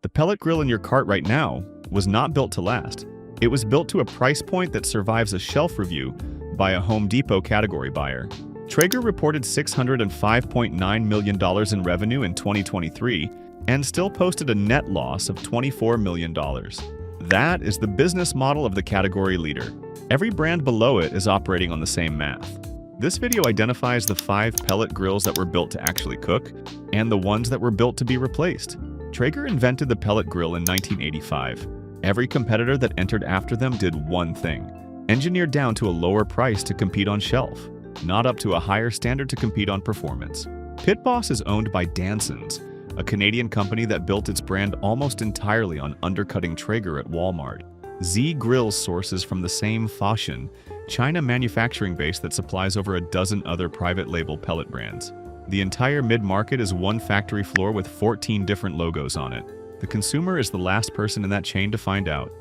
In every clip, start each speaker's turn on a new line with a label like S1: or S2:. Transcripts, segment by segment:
S1: The pellet grill in your cart right now was not built to last. It was built to a price point that survives a shelf review by a Home Depot category buyer. Traeger reported $605.9 million in revenue in 2023 and still posted a net loss of $24 million. That is the business model of the category leader. Every brand below it is operating on the same math. This video identifies the 5 pellet grills that were built to actually cook and the ones that were built to be replaced. Traeger invented the pellet grill in 1985. Every competitor that entered after them did one thing: engineered down to a lower price to compete on shelf, not up to a higher standard to compete on performance. Pit Boss is owned by Danson's, a Canadian company that built its brand almost entirely on undercutting Traeger at Walmart. Z Grills sources from the same Foshan, China manufacturing base that supplies over a dozen other private label pellet brands. The entire mid-market is one factory floor with 14 different logos on it. The consumer is the last person in that chain to find out.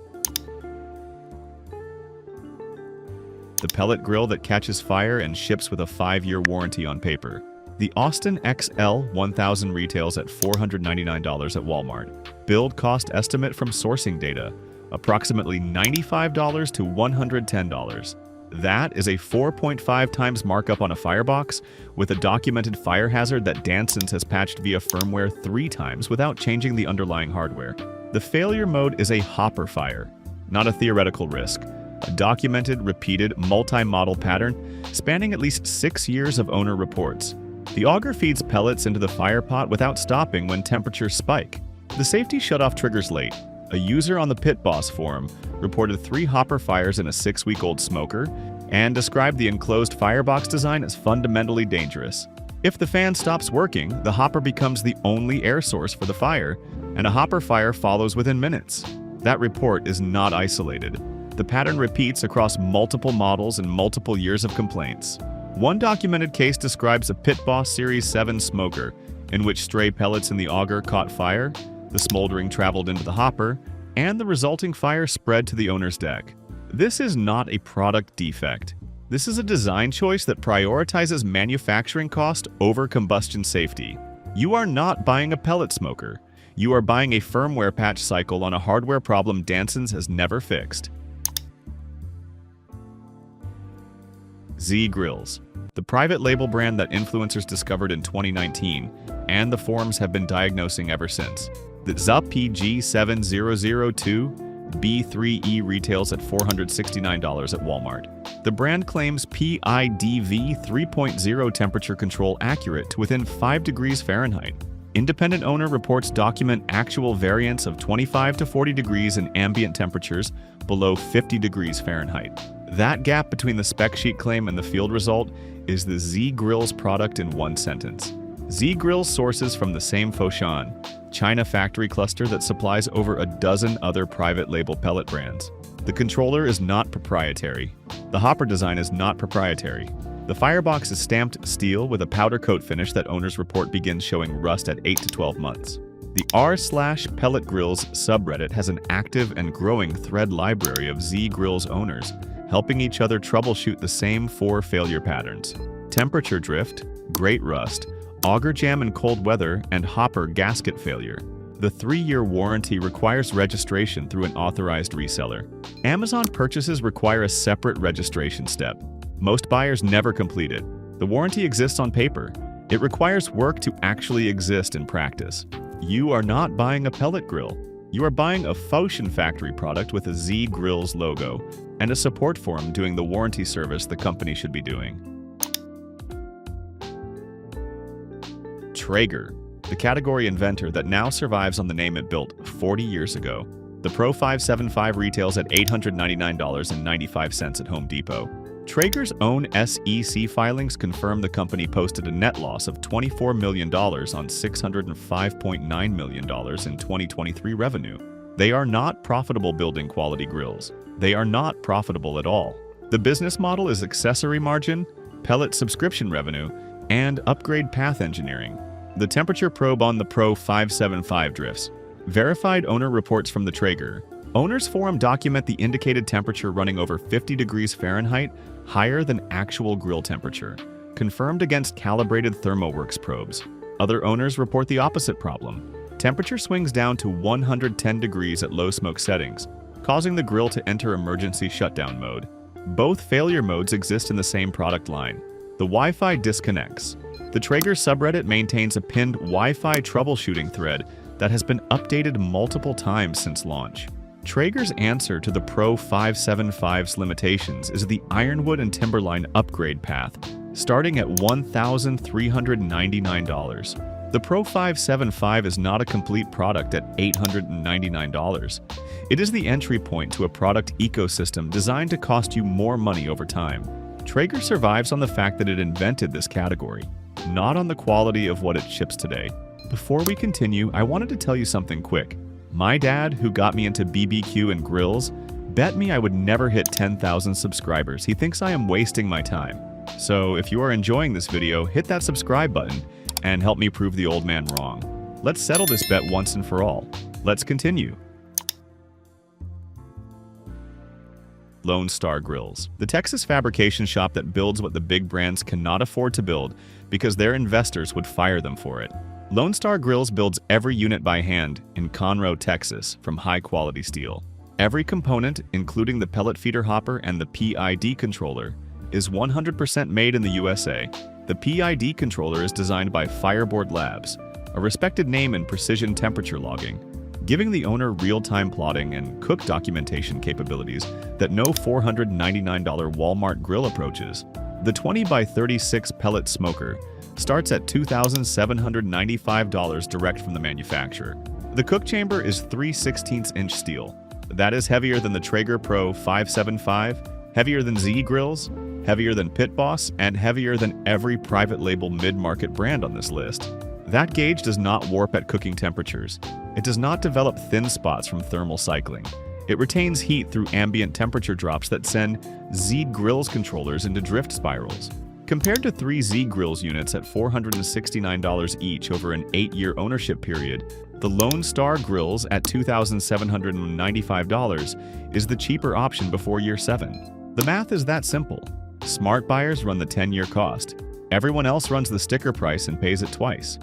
S1: The pellet grill that catches fire and ships with a 5-year warranty on paper. The Austin XL 1000 retails at $499 at Walmart. Build cost estimate from sourcing data: approximately $95 to $110. That is a 4.5 times markup on a firebox, with a documented fire hazard that Danson's has patched via firmware 3 times without changing the underlying hardware. The failure mode is a hopper fire, not a theoretical risk. A documented, repeated, multi-model pattern spanning at least 6 years of owner reports. The auger feeds pellets into the fire pot without stopping when temperatures spike. The safety shutoff triggers late. A user on the Pit Boss forum reported 3 hopper fires in a 6-week-old smoker and described the enclosed firebox design as fundamentally dangerous. If the fan stops working, the hopper becomes the only air source for the fire, and a hopper fire follows within minutes. That report is not isolated. The pattern repeats across multiple models and multiple years of complaints. One documented case describes a Pit Boss Series 7 smoker, in which stray pellets in the auger caught fire, the smoldering traveled into the hopper, and the resulting fire spread to the owner's deck. This is not a product defect. This is a design choice that prioritizes manufacturing cost over combustion safety. You are not buying a pellet smoker. You are buying a firmware patch cycle on a hardware problem Danson's has never fixed. Z Grills, the private label brand that influencers discovered in 2019, and the forums have been diagnosing ever since. The ZPG7002B3E retails at $469 at Walmart. The brand claims PIDV 3.0 temperature control accurate to within 5 degrees Fahrenheit. Independent owner reports document actual variance of 25 to 40 degrees in ambient temperatures below 50 degrees Fahrenheit. That gap between the spec sheet claim and the field result is the Z Grills product in one sentence. Z Grills sources from the same Foshan, China factory cluster that supplies over a dozen other private label pellet brands. The controller is not proprietary. The hopper design is not proprietary. The firebox is stamped steel with a powder coat finish that owners report begins showing rust at 8 to 12 months. The r/Pellet Grills subreddit has an active and growing thread library of Z Grills owners, helping each other troubleshoot the same 4 failure patterns: temperature drift, grate rust, auger jam in cold weather, and hopper gasket failure. The 3-year warranty requires registration through an authorized reseller. Amazon purchases require a separate registration step. Most buyers never complete it. The warranty exists on paper. It requires work to actually exist in practice. You are not buying a pellet grill. You are buying a Foshan factory product with a Z Grills logo and a support forum doing the warranty service the company should be doing. Traeger, the category inventor that now survives on the name it built 40 years ago. The Pro 575 retails at $899.95 at Home Depot. Traeger's own SEC filings confirm the company posted a net loss of $24 million on $605.9 million in 2023 revenue. They are not profitable building quality grills. They are not profitable at all. The business model is accessory margin, pellet subscription revenue, and upgrade path engineering. The temperature probe on the Pro 575 drifts. Verified owner reports from the Traeger. Owners forum document the indicated temperature running over 50 degrees Fahrenheit, higher than actual grill temperature. Confirmed against calibrated ThermoWorks probes. Other owners report the opposite problem. Temperature swings down to 110 degrees at low smoke settings, causing the grill to enter emergency shutdown mode. Both failure modes exist in the same product line. The Wi-Fi disconnects. The Traeger subreddit maintains a pinned Wi-Fi troubleshooting thread that has been updated multiple times since launch. Traeger's answer to the Pro 575's limitations is the Ironwood and Timberline upgrade path, starting at $1,399. The Pro 575 is not a complete product at $899. It is the entry point to a product ecosystem designed to cost you more money over time. Traeger survives on the fact that it invented this category, not on the quality of what it ships today. Before we continue, I wanted to tell you something quick. My dad, who got me into BBQ and grills, bet me I would never hit 10,000 subscribers. He thinks I am wasting my time. So if you are enjoying this video, hit that subscribe button and help me prove the old man wrong. Let's settle this bet once and for all. Let's continue. Lone Star Grills. The Texas fabrication shop that builds what the big brands cannot afford to build because their investors would fire them for it. Lone Star Grills builds every unit by hand in Conroe, Texas, from high-quality steel. Every component, including the pellet feeder hopper and the PID controller, is 100% made in the USA. The PID controller is designed by Fireboard Labs, a respected name in precision temperature logging, giving the owner real-time plotting and cook documentation capabilities that no $499 Walmart grill approaches. The 20x36 pellet smoker starts at $2,795 direct from the manufacturer. The cook chamber is 3/16" steel. That is heavier than the Traeger Pro 575, heavier than Z grills, heavier than Pit Boss, and heavier than every private label mid-market brand on this list. That gauge does not warp at cooking temperatures. It does not develop thin spots from thermal cycling. It retains heat through ambient temperature drops that send Z Grills controllers into drift spirals. Compared to 3 Z Grills units at $469 each over an 8-year ownership period, the Lone Star Grills at $2,795 is the cheaper option before year 7. The math is that simple. Smart buyers run the 10-year cost. Everyone else runs the sticker price and pays it twice.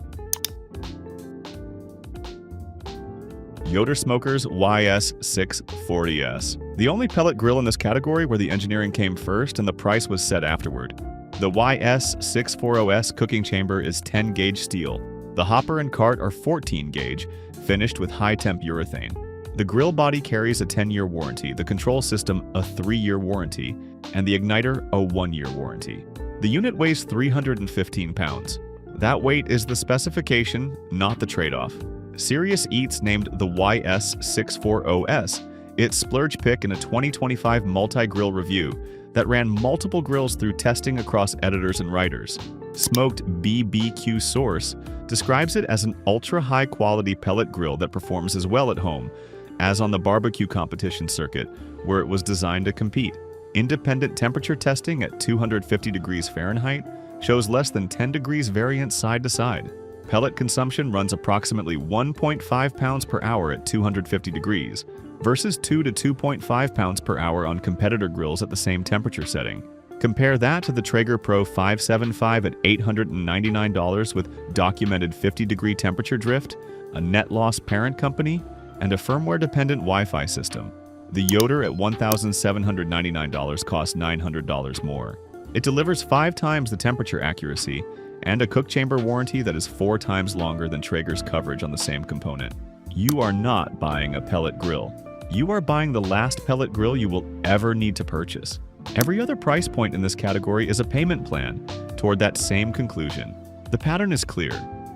S1: Yoder Smokers YS640S. The only pellet grill in this category where the engineering came first and the price was set afterward. The YS640S cooking chamber is 10-gauge steel. The hopper and cart are 14-gauge, finished with high-temp urethane. The grill body carries a 10-year warranty, the control system a 3-year warranty, and the igniter a 1-year warranty. The unit weighs 315 pounds. That weight is the specification, not the trade-off. Serious Eats named the YS640S its splurge pick in a 2025 multi-grill review that ran multiple grills through testing across editors and writers. Smoked BBQ Source describes it as an ultra-high quality pellet grill that performs as well at home as on the barbecue competition circuit, where it was designed to compete. Independent temperature testing at 250 degrees Fahrenheit shows less than 10 degrees variance side to side. Pellet consumption runs approximately 1.5 pounds per hour at 250 degrees, versus 2 to 2.5 pounds per hour on competitor grills at the same temperature setting. Compare that to the Traeger Pro 575 at $899 with documented 50-degree temperature drift, a net loss parent company, and a firmware-dependent Wi-Fi system. The Yoder at $1,799 costs $900 more. It delivers 5 times the temperature accuracy and a cook chamber warranty that is 4 times longer than Traeger's coverage on the same component. You are not buying a pellet grill. You are buying the last pellet grill you will ever need to purchase. Every other price point in this category is a payment plan toward that same conclusion. The pattern is clear.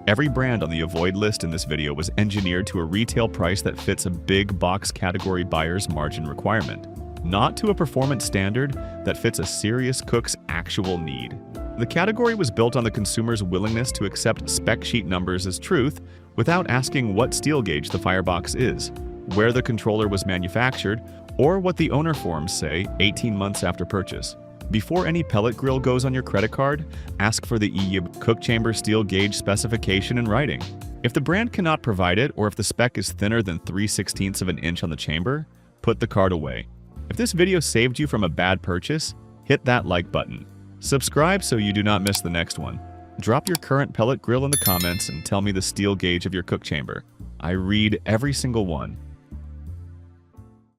S1: Every brand on the avoid list in this video was engineered to a retail price that fits a big box category buyer's margin requirement, not to a performance standard that fits a serious cook's actual need. The category was built on the consumer's willingness to accept spec sheet numbers as truth without asking what steel gauge the firebox is, where the controller was manufactured, or what the owner forms say 18 months after purchase. Before any pellet grill goes on your credit card, ask for the EYB cook chamber steel gauge specification in writing. If the brand cannot provide it, or if the spec is thinner than 3/16 of an inch on the chamber, put the card away. If this video saved you from a bad purchase, hit that like button. Subscribe so you do not miss the next one. Drop your current pellet grill in the comments and tell me the steel gauge of your cook chamber. I read every single one.